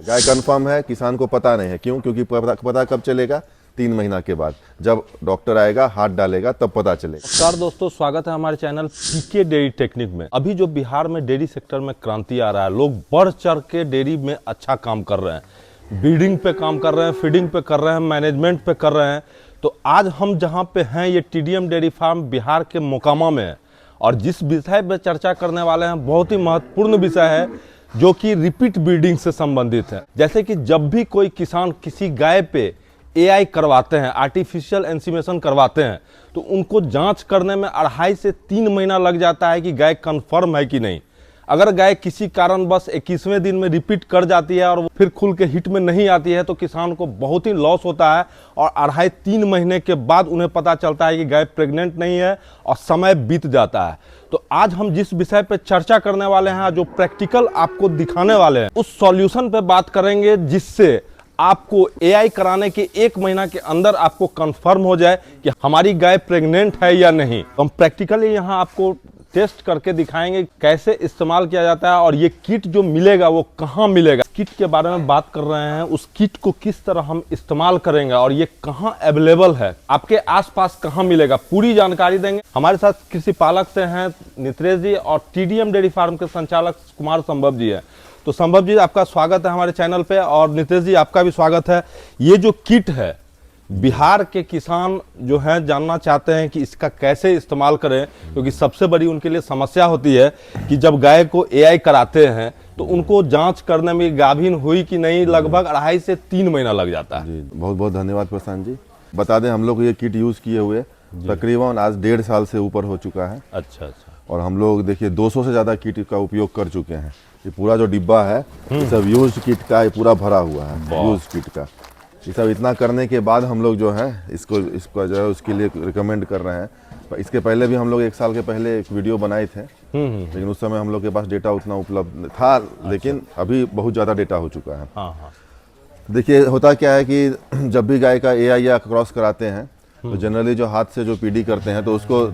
गाय confirm है, किसान को पता नहीं है। क्यों? क्योंकि पता कब चलेगा? 3 महीना के बाद, जब डॉक्टर आएगा, हाथ डालेगा, तब पता चलेगा। नमस्कार दोस्तों, स्वागत है हमारे चैनल पीके डेयरी टेक्निक में। अभी जो बिहार में डेयरी सेक्टर में क्रांति आ रहा है, लोग बढ़ चढ़ के डेयरी में अच्छा काम कर रहे हैं, ब्रीडिंग पे काम कर रहे हैं, फीडिंग पे कर रहे हैं, मैनेजमेंट पे कर रहे हैं। तो आज हम जहां पे हैं, ये टीडीएम डेयरी फार्म बिहार के मोकामा में है, और जिस विषय पे चर्चा करने वाले हैं बहुत ही महत्वपूर्ण विषय है, जो कि रिपीट ब्रीडिंग से संबंधित है। जैसे कि जब भी कोई किसान किसी गाय पे एआई करवाते हैं, आर्टिफिशियल इंसीमेशन करवाते हैं, तो उनको जांच करने में 2.5 से 3 महीना लग जाता है कि गाय कंफर्म है कि नहीं। अगर गाय किसी कारणवश 21वें दिन में रिपीट कर जाती है और वो फिर खुल के हिट में नहीं आती है, तो किसान को बहुत ही लॉस होता है, और 2.5-3 महीने के बाद उन्हें पता चलता है कि गाय प्रेग्नेंट नहीं है और समय बीत जाता है। तो आज हम जिस विषय पे चर्चा करने वाले हैं, जो प्रैक्टिकल आपको दिखाने वाले हैं, उस सॉल्यूशन पे बात करेंगे, जिससे आपको एआई कराने के 1 महीना के अंदर आपको कंफर्म हो जाए कि हमारी गाय प्रेग्नेंट है या नहीं। हम प्रैक्टिकली यहाँ आपको टेस्ट करके दिखाएंगे कैसे इस्तेमाल किया जाता है, और ये किट जो मिलेगा वो कहाँ मिलेगा। किट के बारे में बात कर रहे हैं, उस किट को किस तरह हम इस्तेमाल करेंगे और ये कहाँ अवेलेबल है, आपके आसपास कहाँ मिलेगा, पूरी जानकारी देंगे। हमारे साथ कृषि पालक से हैं नित्रेश जी, और टीडीएम डेयरी फार्म के संचालक कुमार संभव जी है। तो संभव जी, आपका स्वागत है हमारे चैनल पे, और नितेश जी आपका भी स्वागत है। ये जो किट है, बिहार के किसान जो हैं जानना चाहते हैं कि इसका कैसे इस्तेमाल करें, क्योंकि सबसे बड़ी उनके लिए समस्या होती है कि जब गाय को एआई कराते हैं तो उनको जांच करने में गाभिन हुई कि नहीं लगभग 2.5 से 3 महीना लग जाता है। जी, बहुत बहुत धन्यवाद प्रशांत जी। बता दें, हम लोग ये किट यूज़ किए हुए तकरीबन आज 1.5 साल से ऊपर हो चुका है। अच्छा। और हम लोग देखिए 200 से ज़्यादा किट का उपयोग कर चुके हैं। ये पूरा जो डिब्बा है ये सब यूज्ड किट का, ये पूरा भरा हुआ है यूज्ड किट का। ये सब इतना करने के बाद हम लोग जो है इसको जो है उसके लिए रिकमेंड कर रहे हैं। इसके पहले भी हम लोग 1 साल के पहले एक वीडियो बनाए थे, लेकिन उस समय हम लोग के पास डेटा उतना उपलब्ध था। लेकिन अभी बहुत ज़्यादा डेटा हो चुका है। हाँ। देखिए, होता क्या है कि जब भी गाय का एआई या क्रॉस कराते हैं, तो जनरली जो हाथ से जो पीडी करते हैं, तो उसको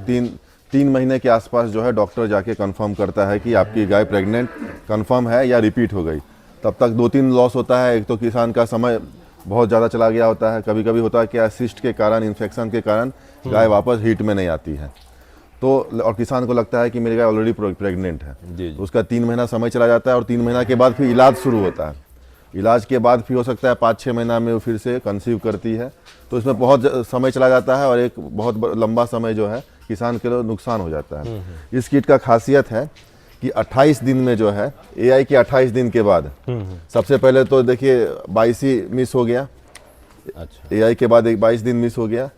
3 महीने के आसपास जो है डॉक्टर जाके कंफर्म करता है कि आपकी गाय प्रेग्नेंट कंफर्म है या रिपीट हो गई। तब तक 2-3 लॉस होता है। एक तो किसान का समय बहुत ज़्यादा चला गया होता है। कभी कभी होता है कि सिस्ट के कारण, इन्फेक्शन के कारण गाय वापस हीट में नहीं आती है, तो और किसान को लगता है कि मेरी गाय ऑलरेडी प्रेग्नेंट है। तो उसका 3 महीना समय चला जाता है, और 3 महीना के बाद फिर इलाज शुरू होता है। इलाज के बाद फिर हो सकता है 5-6 महीना में वो फिर से कंसीव करती है। तो इसमें बहुत समय चला जाता है, और एक बहुत लंबा समय जो है किसान के लिए नुकसान हो जाता है। इस किट का खासियत है कि 28 दिन में जो है, एआई के 28 दिन के बाद, सबसे पहले तो देखिए 22 ही मिस हो गया। अच्छा। एआई के बाद 22 दिन मिस हो गया।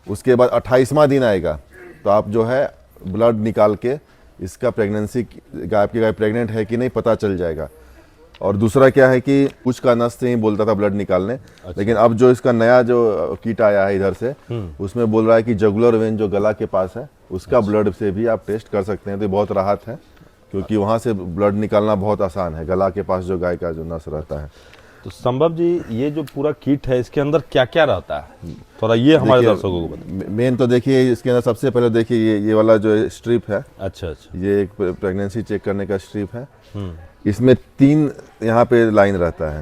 उसके बाद 28वां दिन आएगा, तो आप जो है ब्लड निकाल के इसका प्रेगनेंसी, आपकी गाय प्रेग्नेंट है कि नहीं पता चल जाएगा। और दूसरा क्या है कि कुछ का नस से ही बोलता था ब्लड निकालने। अच्छा। लेकिन अब जो इसका नया जो किट आया है इधर से, उसमें बोल रहा है कि जुगुलर वेन जो गला के पास है, उसका ब्लड से भी आप टेस्ट कर सकते हैं। तो बहुत राहत है, क्योंकि वहाँ से ब्लड निकालना बहुत आसान है, गला के पास जो गाय का जो नस रहता है। तो संभव जी, ये जो पूरा किट है, इसके अंदर क्या क्या रहता है, थोड़ा ये हमारे दर्शकों को बताइए। मेन तो देखिए, इसके अंदर सबसे पहले देखिए ये वाला जो स्ट्रिप है। अच्छा। ये एक प्रेगनेंसी चेक करने का स्ट्रिप है। इसमें 3 यहाँ पे लाइन रहता है,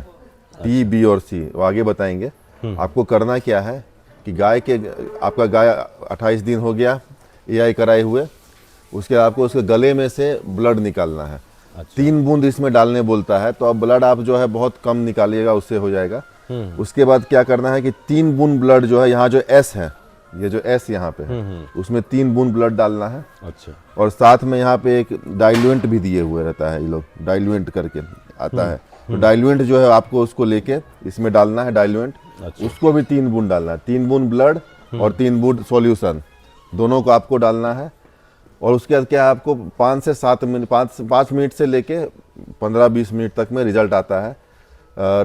टी, बी और सी। वो आगे बताएंगे। आपको करना क्या है कि आपका गाय 28 दिन हो गया एआई कराए हुए, उसके आपको उसके गले में से ब्लड निकालना है। अच्छा। 3 बूंद इसमें डालने बोलता है, तो अब ब्लड आप जो है बहुत कम निकालिएगा, उससे हो जाएगा। उसके बाद क्या करना है कि 3 बूंद ब्लड जो है, यहाँ जो एस है, ये जो एस यहाँ पे है, उसमें 3 बूंद ब्लड डालना है। अच्छा। और और साथ में यहाँ पे एक डाइल्यूएंट भी दिए हुए रहता है, ये लोग डाइल्यूएंट करके आता है। तो डाइल्यूएंट जो है आपको उसको लेके इसमें डालना है, डाइल्यूएंट। अच्छा। उसको भी 3 बूंद डालना है, 3 बूंद ब्लड और 3 बूंद सॉल्यूशन, दोनों को आपको डालना है। और उसके बाद क्या है, आपको 5 से 7 मिनट, 5 मिनट से लेके 15-20 मिनट तक में रिजल्ट आता है।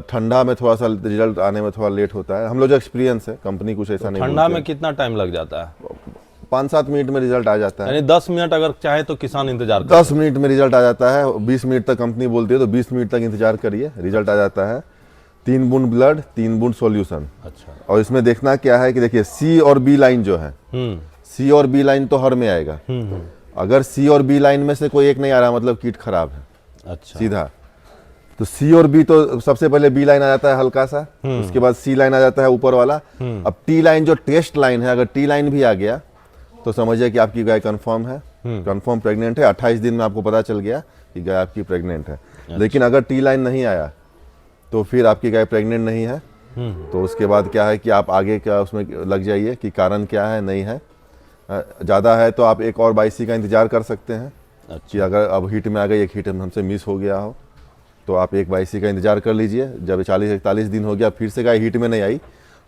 ठंडा में थोड़ा सा रिजल्ट आने में थोड़ा लेट होता है। हम लोग जो एक्सपीरियंस है, कंपनी कुछ ऐसा नहीं। ठंडा में कितना टाइम लग जाता है? 5-7 मिनट में रिजल्ट आ जाता है। यानी 10 मिनट अगर चाहे तो किसान इंतजार कर 10 मिनट में रिजल्ट आ जाता है। 20 मिनट तक कंपनी बोलती है, तो 20 मिनट तक इंतजार करिए, रिजल्ट आ जाता है। 3 बूंद ब्लड, 3 बूंद सॉल्यूशन। अच्छा। और इसमें देखना क्या है कि देखिए सी और बी लाइन जो है, सी और बी लाइन तो हर में आएगा। अगर सी और बी लाइन में से कोई एक नहीं आ रहा, मतलब किट खराब है। अच्छा। सीधा तो सी और बी तो सबसे पहले बी लाइन आ जाता है हल्का सा, उसके बाद सी लाइन आ जाता है ऊपर वाला। अब टी लाइन जो टेस्ट लाइन है, अगर टी लाइन भी आ गया तो समझिए कि आपकी गाय कंफर्म है, कंफर्म प्रेग्नेंट है। 28 दिन में आपको पता चल गया कि गाय आपकी प्रेग्नेंट है। लेकिन अगर टी लाइन नहीं आया तो फिर आपकी गाय प्रेग्नेंट नहीं है। तो उसके बाद क्या है कि आप आगे का उसमें लग जाइए कि कारण क्या है, नहीं है। ज़्यादा है तो आप एक और 22 का इंतजार कर सकते हैं। कि अगर अब हीट में आ गई, एक हीट में हमसे मिस हो गया हो, तो आप एक 22 का इंतजार कर लीजिए। जब 40-41 दिन हो गया फिर से गाय हीट में नहीं आई,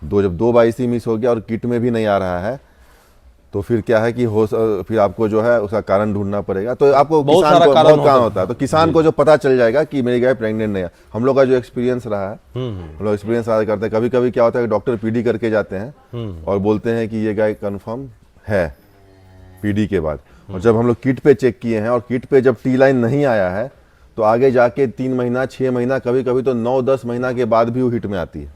जब 2 22 मिस हो गया और किट में भी नहीं आ रहा है, तो फिर क्या है कि फिर आपको जो है उसका कारण ढूंढना पड़ेगा। तो आपको किसान को बहुत कारण होता है, तो किसान को जो पता चल जाएगा कि मेरी गाय प्रेग्नेंट नहीं है। हम लोग का जो एक्सपीरियंस रहा है, हम लोग एक्सपीरियंस करते हैं। कभी कभी क्या होता है कि डॉक्टर पीडी करके जाते हैं और बोलते हैं कि ये गाय कन्फर्म है पीडी के बाद। और जब हम लोग किट पे चेक किए हैं और किट पे जब टी लाइन नहीं आया है, तो आगे जाके 3 महीना 6 महीना कभी कभी तो 9-10 महीना के बाद भी वो हिट में आती है।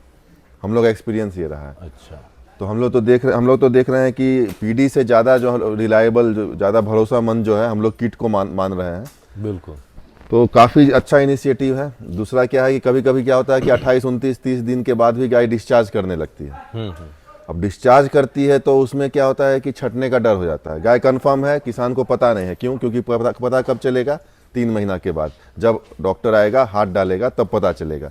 हम लोग का एक्सपीरियंस ये रहा है। अच्छा, तो हम लोग तो देख रहे हैं कि पीडी से ज़्यादा जो रिलायबल, ज़्यादा भरोसामंद जो है, हम लोग किट को मान रहे हैं। बिल्कुल। तो काफ़ी अच्छा इनिशिएटिव है। दूसरा क्या है कि कभी कभी क्या होता है कि 28, 29, 30 दिन के बाद भी गाय डिस्चार्ज करने लगती है। अब डिस्चार्ज करती है तो उसमें क्या होता है कि छटने का डर हो जाता है। गाय कंफर्म है, किसान को पता नहीं है। क्यों? क्योंकि पता कब चलेगा? 3 महीना के बाद, जब डॉक्टर आएगा, हाथ डालेगा, तब पता चलेगा।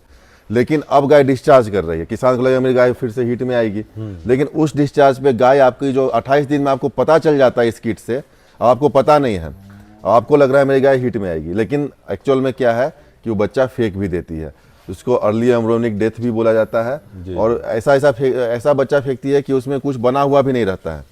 लेकिन अब गाय डिस्चार्ज कर रही है, किसान को लगेगा मेरी गाय फिर से हीट में आएगी। लेकिन उस डिस्चार्ज पे गाय आपकी जो 28 दिन में आपको पता चल जाता है इस किट से, अब आपको पता नहीं है, आपको लग रहा है मेरी गाय हीट में आएगी। लेकिन एक्चुअल में क्या है कि वो बच्चा फेंक भी देती है। उसको अर्ली एम्ब्रियोनिक डेथ भी बोला जाता है। और ऐसा बच्चा फेंकती है कि उसमें कुछ बना हुआ भी नहीं रहता है।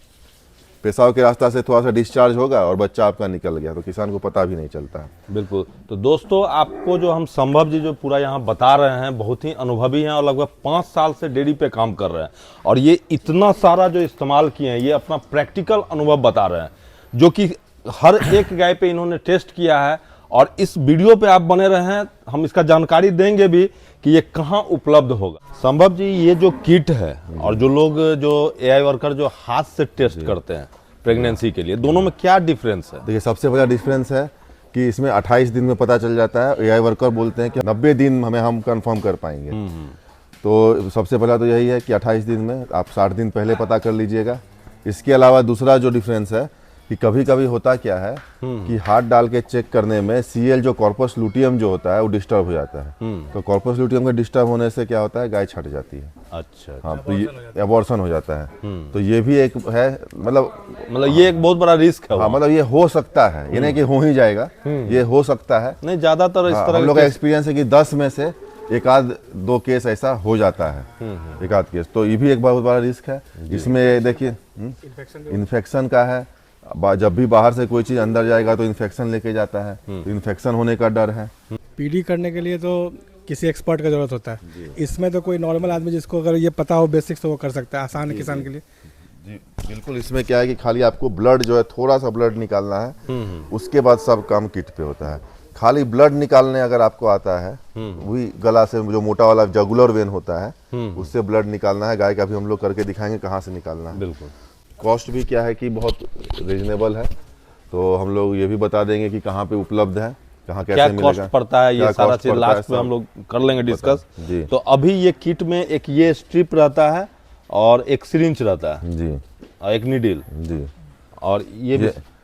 पेशाब के रास्ता से थोड़ा सा डिस्चार्ज होगा और बच्चा आपका निकल गया, तो किसान को पता भी नहीं चलता है। बिल्कुल। तो दोस्तों, आपको जो हम संभव जी जो पूरा यहाँ बता रहे हैं, बहुत ही अनुभवी हैं और लगभग 5 साल से डेयरी पे काम कर रहे हैं। और ये इतना सारा जो इस्तेमाल किए हैं, ये अपना प्रैक्टिकल अनुभव बता रहे हैं, जो कि हर एक गाय पे इन्होंने टेस्ट किया है। और इस वीडियो पे आप बने रहे हैं, हम इसका जानकारी देंगे भी कि ये कहाँ उपलब्ध होगा। संभव जी, ये जो किट है और जो लोग जो एआई वर्कर जो हाथ से टेस्ट करते हैं प्रेगनेंसी के लिए, दोनों में क्या डिफरेंस है? देखिए, सबसे बड़ा डिफरेंस है कि इसमें 28 दिन में पता चल जाता है। एआई वर्कर बोलते हैं कि 90 दिन हम कंफर्म कर पाएंगे। तो सबसे पहला तो यही है कि 28 दिन में आप 60 दिन पहले पता कर लीजिएगा। इसके अलावा दूसरा जो डिफरेंस है कि कभी कभी होता क्या है कि हाथ डाल के चेक करने में सीएल जो कॉर्पस लुटियम जो होता है वो डिस्टर्ब हो जाता है। तो कॉर्पस लुटियम के डिस्टर्ब होने से क्या होता है, गाय छट जाती है। अच्छा। हाँ, तो ये अबॉर्शन हो जाता है। तो ये भी एक है, मतलब ये एक बहुत बड़ा रिस्क है। हाँ, मतलब ये हो सकता है, ये नहीं कि हो ही जाएगा, ये हो सकता है। नहीं, ज्यादातर इस तरह हम लोग का एक्सपीरियंस है कि 10 में से 1-2 केस ऐसा हो जाता है, 1-आध केस। तो ये भी एक बहुत बड़ा रिस्क है। इसमें देखिए इन्फेक्शन का है। जब भी बाहर से कोई चीज अंदर जाएगा तो इन्फेक्शन लेके जाता है, तो इन्फेक्शन होने का डर है। पीडी करने के लिए तो किसी एक्सपर्ट का जरूरत होता है। इसमें तो कोई नॉर्मल आदमी जिसको अगर ये पता हो बेसिक्स, तो वो कर सकता है। आसान है किसान के लिए। जी बिल्कुल। इसमें क्या है कि खाली आपको ब्लड जो है, थोड़ा सा ब्लड निकालना है, उसके बाद सब काम किट पे होता है। खाली ब्लड निकालने अगर आपको आता है, वही गला से जो मोटा वाला जगुलर वेन होता है, उससे ब्लड निकालना है। गाय का भी हम लोग करके दिखाएंगे कहाँ से निकालना है। बिल्कुल। कॉस्ट भी क्या है कि बहुत रीजनेबल है। तो हम लोग ये भी बता देंगे कि कहाँ पे उपलब्ध है, कहाँ कैसे मिलेगा, क्या कॉस्ट पड़ता है, ये सारा चीज लास्ट में हम लोग कर लेंगे डिस्कस। तो अभी ये किट में एक ये स्ट्रिप रहता है और एक सिरिंज रहता है जी, और एक नीडल जी। और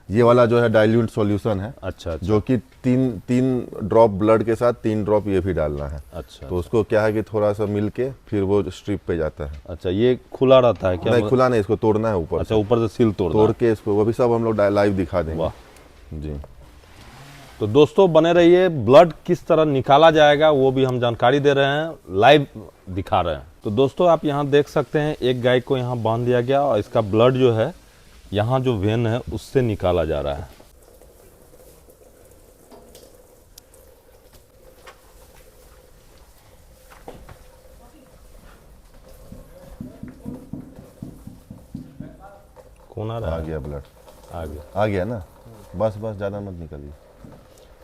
ये वाला जो है डाइल्यूट सॉल्यूशन है। अच्छा। जो कि 3 ड्रॉप ब्लड के साथ 3 ड्रॉप ये भी डालना है। अच्छा। तो उसको क्या है कि थोड़ा सा मिल के फिर वो स्ट्रिप पे जाता है। अच्छा, ये खुला रहता है क्या? नहीं, खुला नहीं, इसको तोड़ना है ऊपर। अच्छा, ऊपर से सील तोड़ के इसको, वो भी सब हम लोग लाइव दिखा देंगे। वाह जी। तो दोस्तों बने रहिए, ब्लड किस तरह निकाला जाएगा वो भी हम जानकारी दे रहे हैं, लाइव दिखा रहे हैं। तो दोस्तों आप यहाँ देख सकते हैं, एक गाय को यहाँ बांध दिया गया और इसका ब्लड जो है यहाँ जो वेन है उससे निकाला जा रहा है। कौन आ रहा है? आ गया ब्लड, आ गया ना। बस ज़्यादा मत निकालिए।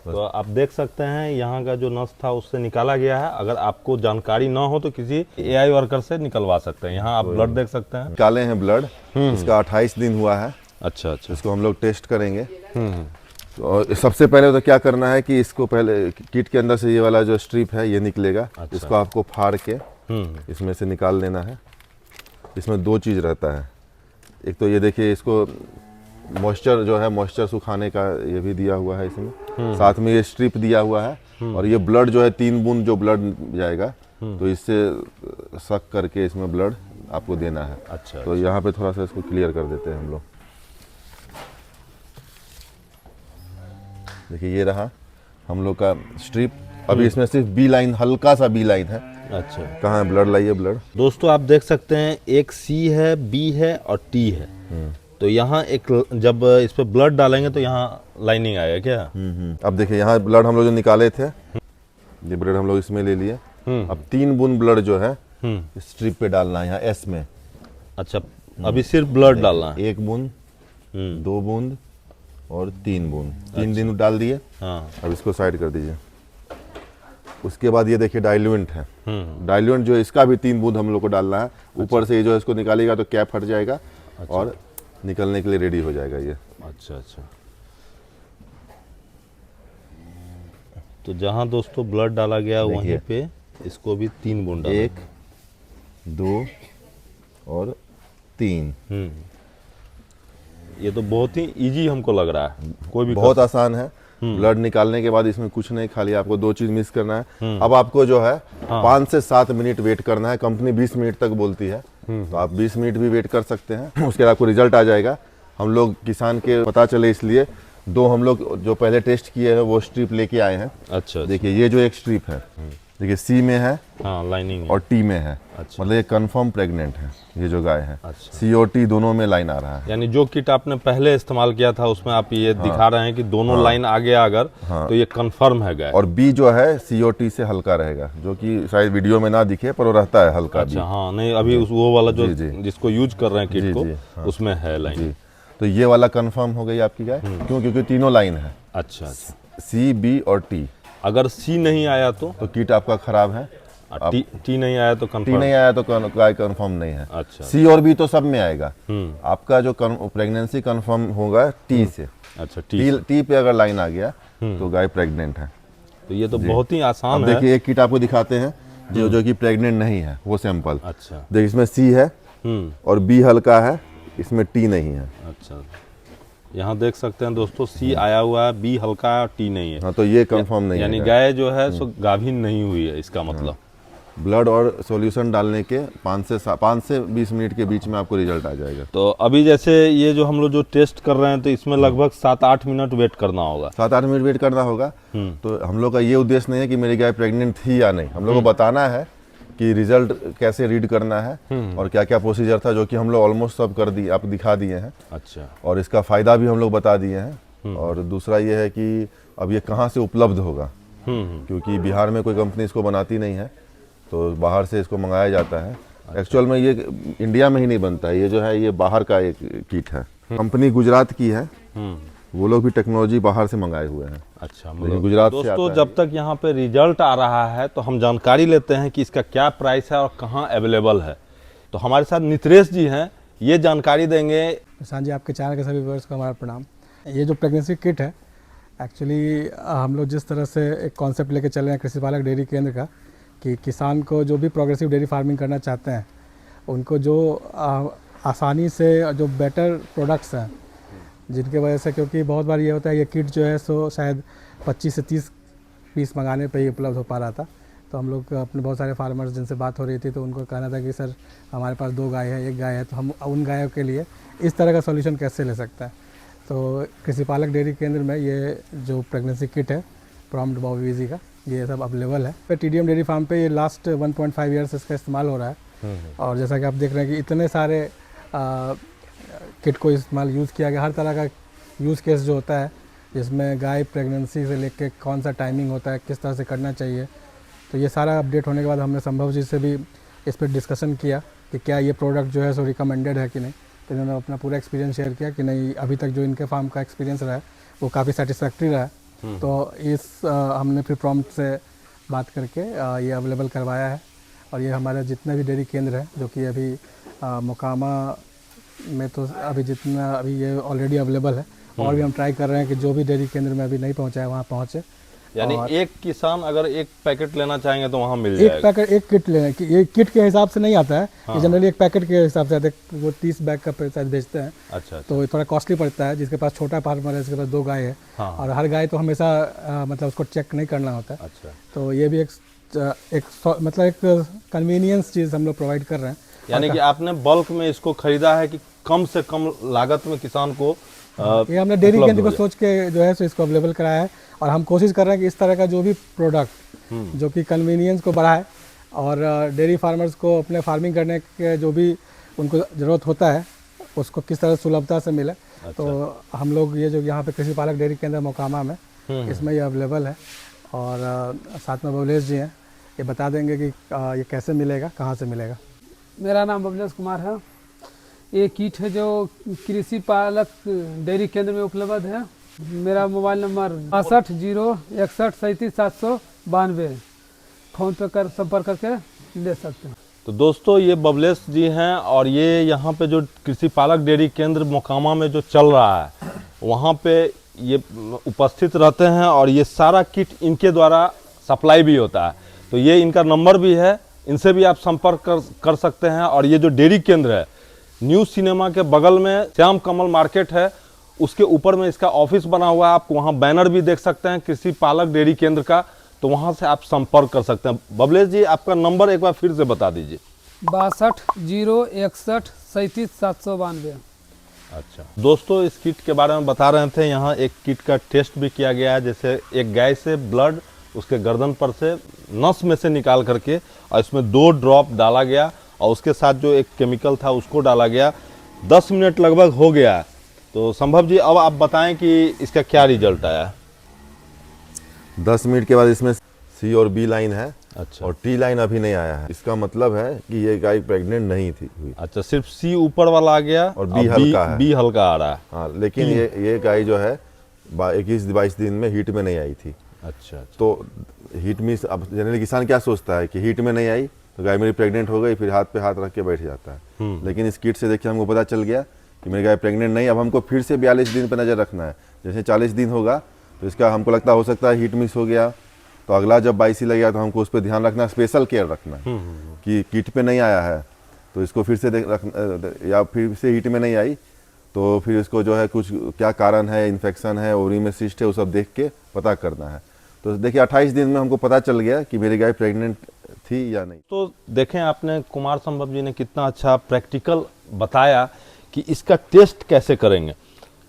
तो आप देख सकते हैं यहाँ का जो नस था उससे निकाला गया है। अगर आपको जानकारी ना हो तो किसी एआई वर्कर से निकलवा सकते हैं। यहाँ आप ब्लड देख सकते हैं, निकाले हैं ब्लड। इसका 28 दिन हुआ है। अच्छा। इसको हम लोग टेस्ट करेंगे। तो सबसे पहले तो क्या करना है कि इसको पहले किट के अंदर से ये वाला जो स्ट्रिप है ये निकलेगा। अच्छा। इसको आपको फाड़ के इसमें से निकाल लेना है। इसमें दो चीज़ रहता है, एक तो ये देखिए इसको मॉइस्चर जो है मॉइस्चर सुखाने का ये भी दिया हुआ है इसमें, साथ में ये स्ट्रिप दिया हुआ है और ये ब्लड जो है 3 बूंद जो ब्लड जाएगा तो इससे सक करके इसमें ब्लड आपको देना है। अच्छा। तो यहाँ पे थोड़ा सा इसको क्लियर कर देते हैं हम लोग। देखिए ये रहा हम लोग का स्ट्रिप। अभी इसमें सिर्फ बी लाइन, हल्का सा बी लाइन है। अच्छा कहाँ है ब्लड, लाइए ब्लड। दोस्तों आप देख सकते हैं एक सी है, बी है और टी है। तो यहाँ एक जब इस पे ब्लड डालेंगे तो यहाँ लाइनिंग आएगा क्या? अब देखिए यहाँ ब्लड हम लोग जो निकाले थे, ये ब्लड हम लोग इसमें ले लिए। अब 3 बूंद ब्लड जो है स्ट्रिप पे डालना है यहाँ एस में। अच्छा, अभी सिर्फ ब्लड डालना है। 1 बूंद, 2 बूंद और 3 बूंद, 3 दिन डाल दिए। हाँ। अब इसको साइड कर दीजिए। उसके बाद ये देखिए डाइल्यूएंट है। डाइल्यूएंट जो है इसका भी 3 बूंद हम लोग को डालना है। ऊपर से ये जो है इसको निकालेगा तो कैप हट जाएगा और निकलने के लिए रेडी हो जाएगा ये। अच्छा अच्छा। तो जहाँ दोस्तों ब्लड डाला गया वहीं पे इसको भी 3 बूंद डालना। 1, 2 और 3। ये तो बहुत ही इजी हमको लग रहा है, कोई भी बहुत आसान है। ब्लड निकालने के बाद इसमें कुछ नहीं, खाली आपको 2 चीज मिस करना है। अब आपको जो है 5 से 7 मिनट वेट करना है। कंपनी 20 मिनट तक बोलती है, तो आप 20 मिनट भी वेट कर सकते हैं। उसके बाद आपको रिजल्ट आ जाएगा। हम लोग किसान के पता चले इसलिए 2 हम लोग जो पहले टेस्ट किए हैं वो स्ट्रिप लेके आए हैं। अच्छा। देखिए ये जो एक स्ट्रिप है, देखिए सी में है हाँ लाइनिंग और टी में है। अच्छा। मतलब ये कंफर्म प्रेग्नेंट है ये जो गाय है। अच्छा। सी और टी दोनों में लाइन आ रहा है। यानी जो किट आपने पहले इस्तेमाल किया था उसमें आप ये दिखा रहे हैं कि दोनों लाइन आ गया अगर तो ये कंफर्म है गाय। और बी जो है सीओटी से हल्का रहेगा, जो कि शायद वीडियो में ना दिखे पर वो रहता है हल्का। अच्छा हाँ, नहीं अभी वो वाला जो जी। जिसको यूज कर रहे हैं किट जी, को जी, हाँ। उसमें है लाइन। जी, तो ये वाला कंफर्म हो गई आपकी गाय। क्यों? क्योंकि तीनों लाइन है, अच्छा अच्छा। सी, बी और टी। अगर सी नहीं आया तो किट आपका खराब है। टी नहीं आया तो टी कंफर्म। नहीं आया तो गाय कंफर्म नहीं है। अच्छा। सी और बी तो सब में आएगा। आपका जो प्रेगनेंसी कंफर्म होगा टी से। अच्छा टी। टी पे अगर लाइन आ गया तो गाय प्रेग्नेंट है। तो ये तो बहुत ही आसान अब है। देखिए एक किट आपको दिखाते हैं जो कि प्रेग्नेंट नहीं है, वो सैंपल। अच्छा। देखिए इसमें सी है और बी हल्का है, इसमें टी नहीं है। अच्छा, यहाँ देख सकते हैं दोस्तों सी आया हुआ है, बी हल्का है और टी नहीं है। हाँ, तो ये कंफर्म नहीं है। यानी गाय जो है सो गाभिन नहीं हुई है इसका मतलब। ब्लड और सॉल्यूशन डालने के 5 से 20 मिनट के बीच में आपको रिजल्ट आ जाएगा। तो अभी जैसे ये जो हम लोग जो टेस्ट कर रहे हैं तो इसमें लगभग 7-8 मिनट वेट करना होगा। 7-8 मिनट वेट करना होगा। तो हम लोग का ये उद्देश्य नहीं है कि मेरी गाय प्रेग्नेंट थी या नहीं, हम लोग को बताना है कि रिजल्ट कैसे रीड करना है और क्या क्या प्रोसीजर था, जो कि हम लोग ऑलमोस्ट सब कर दिए, आप दिखा दिए हैं। अच्छा। और इसका फ़ायदा भी हम लोग बता दिए हैं। और दूसरा ये है कि अब ये कहाँ से उपलब्ध होगा, क्योंकि बिहार में कोई कंपनी इसको बनाती नहीं है, तो बाहर से इसको मंगाया जाता है। एक्चुअल में ये इंडिया में ही नहीं बनता है, ये जो है ये बाहर का एक किट है। कंपनी गुजरात की है, वो लोग भी टेक्नोलॉजी बाहर से मंगाए हुए हैं। अच्छा, लेकिन गुजरात से दोस्तों आता जब तक यहाँ पे रिजल्ट आ रहा है तो हम जानकारी लेते हैं कि इसका क्या प्राइस है और कहाँ अवेलेबल है। तो हमारे साथ नितरेश जी हैं, ये जानकारी देंगे। किसान जी, आपके चैनल के सभी व्यूअर्स को हमारा प्रणाम। ये जो प्रेगनेंसी किट है, एक्चुअली हम लोग जिस तरह से एक कॉन्सेप्ट लेके चल रहे हैं कृषि पालक डेयरी केंद्र का, कि किसान को जो भी प्रोग्रेसिव डेयरी फार्मिंग करना चाहते हैं उनको जो आसानी से जो बेटर प्रोडक्ट्स हैं, जिनके वजह से, क्योंकि बहुत बार ये होता है ये किट जो है सो शायद 25 से 30 पीस मंगाने पे ही उपलब्ध हो पा रहा था। तो हम लोग अपने बहुत सारे फार्मर्स जिनसे बात हो रही थी तो उनको कहना था कि सर हमारे पास 2 गाय है, 1 गाय है, तो हम उन गायों के लिए इस तरह का सॉल्यूशन कैसे ले सकते हैं। तो कृषि पालक डेयरी केंद्र में ये जो प्रेगनेंसी किट है प्रॉम्प्ट बॉबीजी का, ये सब अवेलेबल है। फिर TDM डेयरी फार्म पे ये लास्ट 1.5 ईयर से इसका इस्तेमाल हो रहा है। और जैसा कि आप देख रहे हैं कि इतने सारे किट को इस्तेमाल यूज़ किया गया, हर तरह का यूज़ केस जो होता है, जिसमें गाय प्रेगनेंसी से लेके कौन सा टाइमिंग होता है, किस तरह से करना चाहिए, तो ये सारा अपडेट होने के बाद हमने संभव जी से भी इस पर डिस्कशन किया कि क्या ये प्रोडक्ट जो है सो रिकमेंडेड है कि नहीं। तो इन्होंने अपना पूरा एक्सपीरियंस शेयर किया कि नहीं, अभी तक जो इनके फार्म का एक्सपीरियंस रहा है वो काफ़ी सेटिस्फैक्ट्री रहा है। तो इस हमने फिर प्रॉम्प्ट से बात करके ये अवेलेबल करवाया है। और ये हमारे जितने भी डेयरी केंद्र हैं, जो कि अभी मोकामा में तो अभी जितना अभी ये ऑलरेडी अवेलेबल है, और भी हम ट्राई कर रहे हैं कि जो भी डेयरी केंद्र में अभी नहीं पहुंचा है वहाँ पहुँचे। यानी एक किसान अगर एक पैकेट लेना चाहेंगे तो वहाँ मिल एक जाएगा। पैकेट, एक किट लेना कि एक किट के हिसाब से नहीं आता है, ये जनरली एक पैकेट के हिसाब से आता है। वो 30 बैग का शायद बेचते हैं, अच्छा तो ये थोड़ा कॉस्टली पड़ता है। जिसके पास छोटा फार्मर है, जिसके पास 2 गाय है, हाँ। और हर गाय तो हमेशा मतलब उसको चेक नहीं करना होता है। अच्छा, तो ये भी मतलब एक कन्वीनियंस चीज़ हम लोग प्रोवाइड कर रहे हैं। यानी कि आपने बल्क में इसको खरीदा है कि कम से कम लागत में किसान को ये हमने डेयरी उपलब्ध केंद्र हो को सोच के जो है सो इसको अवेलेबल कराया है। और हम कोशिश कर रहे हैं कि इस तरह का जो भी प्रोडक्ट जो कि कन्वीनियंस को बढ़ाए और डेयरी फार्मर्स को अपने फार्मिंग करने के जो भी उनको ज़रूरत होता है उसको किस तरह सुलभता से मिले। तो हम लोग ये जो यहाँ पे कृषि पालक डेयरी केंद्र मोकामा में इसमें ये अवेलेबल है। और साथ में बबलेश जी हैं, ये बता देंगे कि ये कैसे मिलेगा, कहाँ से मिलेगा। मेरा नाम बबलेश कुमार है। ये किट है जो कृषि पालक डेयरी केंद्र में उपलब्ध है। मेरा मोबाइल नंबर 6201673792, फ़ोन पे कर संपर्क करके ले सकते हैं। तो दोस्तों ये बबलेश जी हैं और ये यहाँ पे जो कृषि पालक डेयरी केंद्र मोकामा में जो चल रहा है वहाँ पे ये उपस्थित रहते हैं और ये सारा किट इनके द्वारा सप्लाई भी होता है। तो ये इनका नंबर भी है, इनसे भी आप संपर्क कर सकते हैं। और ये जो डेयरी केंद्र है न्यू सिनेमा के बगल में श्याम कमल मार्केट है, उसके ऊपर में इसका ऑफिस बना हुआ है। आप वहाँ बैनर भी देख सकते हैं कृषि पालक डेयरी केंद्र का, तो वहाँ से आप संपर्क कर सकते हैं। बबलेश जी आपका नंबर एक बार फिर से बता दीजिए। 6201673792। अच्छा दोस्तों, इस किट के बारे में बता रहे थे। यहाँ एक किट का टेस्ट भी किया गया है, जैसे एक गाय से ब्लड उसके गर्दन पर से नस में से निकाल करके और इसमें 2 ड्रॉप डाला गया और उसके साथ जो एक केमिकल था उसको डाला गया। 10 मिनट लगभग हो गया। तो संभव जी अब आप बताएं कि इसका क्या रिजल्ट आया। 10 मिनट के बाद इसमें सी और बी लाइन है। अच्छा, और टी लाइन अभी नहीं आया है। इसका मतलब है कि ये गाय प्रेग्नेंट नहीं थी हुई। अच्छा, सिर्फ सी ऊपर वाला आ गया और बी हल्का है। बी हल्का आ रहा है। हाँ, लेकिन ये गाय जो है 21-22 दिन में हीट में नहीं आई थी। अच्छा, तो हीट में अब जनरली किसान क्या सोचता है कि हीट में नहीं आई तो गाय मेरी प्रेग्नेंट हो गई, फिर हाथ पे हाथ रख के बैठ जाता है। लेकिन इस किट से देखिए हमको पता चल गया कि मेरी गाय प्रेग्नेंट नहीं। अब हमको फिर से 42 दिन पे नज़र रखना है। जैसे 40 दिन होगा तो इसका हमको लगता हो सकता है हीट मिस हो गया, तो अगला जब 22 लगेगा तो हमको उस पर ध्यान रखना, स्पेशल केयर रखना है कि कीट पे नहीं आया है तो इसको फिर से या फिर से हीट में नहीं आई तो फिर इसको जो है कुछ क्या कारण है, इन्फेक्शन है, ओवरी में सिस्ट है, वो सब देख के पता करना है। तो देखिए 28 दिन में हमको पता चल गया कि मेरी गाय प्रेग्नेंट थी या नहीं। तो देखें आपने कुमार संभव जी ने कितना अच्छा प्रैक्टिकल बताया कि इसका टेस्ट कैसे करेंगे।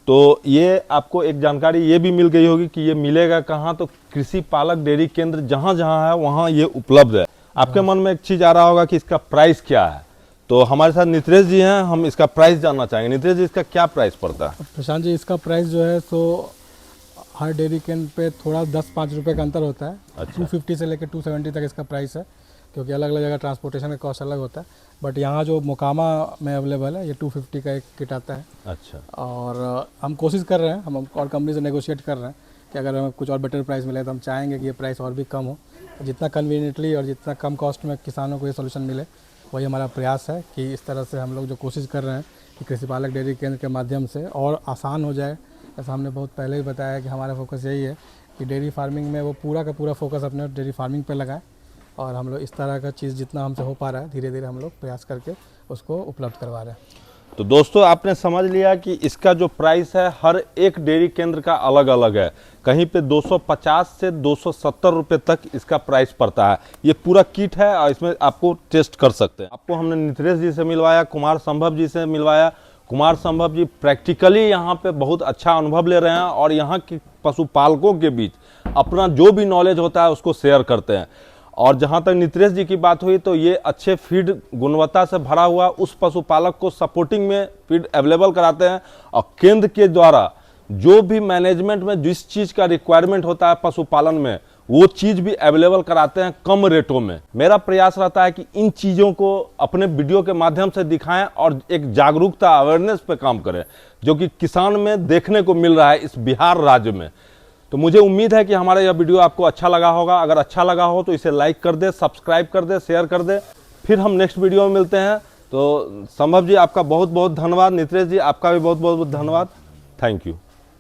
तो ये आपको एक जानकारी ये भी मिल गई होगी कि ये मिलेगा कहाँ। तो कृषि पालक डेयरी केंद्र जहाँ जहाँ है वहाँ ये उपलब्ध है। आपके मन में एक चीज़ आ रहा होगा कि इसका प्राइस क्या है, तो हमारे साथ नित्रेश जी हैं, हम इसका प्राइस जानना चाहेंगे। नित्रेश जी इसका क्या प्राइस पड़ता है? प्रशांत जी इसका प्राइस जो है सो हर डेयरी केंद्र पे थोड़ा 10-5 रुपये का अंतर होता है। अच्छा। 250 से लेकर 270 तक इसका प्राइस है, क्योंकि अलग अलग जगह ट्रांसपोर्टेशन का कॉस्ट अलग होता है। बट यहाँ जो मोकामा में अवेलेबल है ये 250 का एक किट आता है। अच्छा, और हम कोशिश कर रहे हैं, हम और कंपनी से नेगोशिएट कर रहे हैं कि अगर हमें कुछ और बेटर प्राइस मिले तो हम चाहेंगे कि ये प्राइस और भी कम हो। जितना कन्वीनियंटली और जितना कम कॉस्ट में किसानों को ये सोल्यूशन मिले वही हमारा प्रयास है कि इस तरह से हम लोग जो कोशिश कर रहे हैं कि कृषि पालक डेयरी केंद्र के माध्यम से और आसान हो जाए। ऐसा हमने बहुत पहले ही बताया कि हमारा फोकस यही है कि डेयरी फार्मिंग में वो पूरा का पूरा फोकस अपने डेयरी फार्मिंग पे लगाएं और हम लोग इस तरह का चीज़ जितना हमसे हो पा रहा है धीरे धीरे हम लोग प्रयास करके उसको उपलब्ध करवा रहे हैं। तो दोस्तों आपने समझ लिया कि इसका जो प्राइस है हर एक डेयरी केंद्र का अलग अलग है। कहीं पे 250 से 270 रुपये तक इसका प्राइस पड़ता है। ये पूरा किट है और इसमें आपको टेस्ट कर सकते हैं। आपको हमने नित्रेश जी से मिलवाया, कुमार संभव जी से मिलवाया। कुमार संभव जी प्रैक्टिकली यहाँ पे बहुत अच्छा अनुभव ले रहे हैं और यहाँ के पशुपालकों के बीच अपना जो भी नॉलेज होता है उसको शेयर करते हैं। और जहाँ तक नित्रेश जी की बात हुई तो ये अच्छे फीड गुणवत्ता से भरा हुआ उस पशुपालक को सपोर्टिंग में फीड अवेलेबल कराते हैं और केंद्र के द्वारा जो भी मैनेजमेंट में जिस चीज़ का रिक्वायरमेंट होता है पशुपालन में वो चीज़ भी अवेलेबल कराते हैं कम रेटों में। मेरा प्रयास रहता है कि इन चीज़ों को अपने वीडियो के माध्यम से दिखाएं और एक जागरूकता अवेयरनेस पे काम करें जो कि किसान में देखने को मिल रहा है इस बिहार राज्य में। तो मुझे उम्मीद है कि हमारा यह वीडियो आपको अच्छा लगा होगा। अगर अच्छा लगा हो तो इसे लाइक कर दे, सब्सक्राइब कर दे, शेयर कर दे। फिर हम नेक्स्ट वीडियो में मिलते हैं। तो संभव जी आपका बहुत बहुत धन्यवाद। नित्रेश जी आपका भी बहुत बहुत धन्यवाद। Thank you.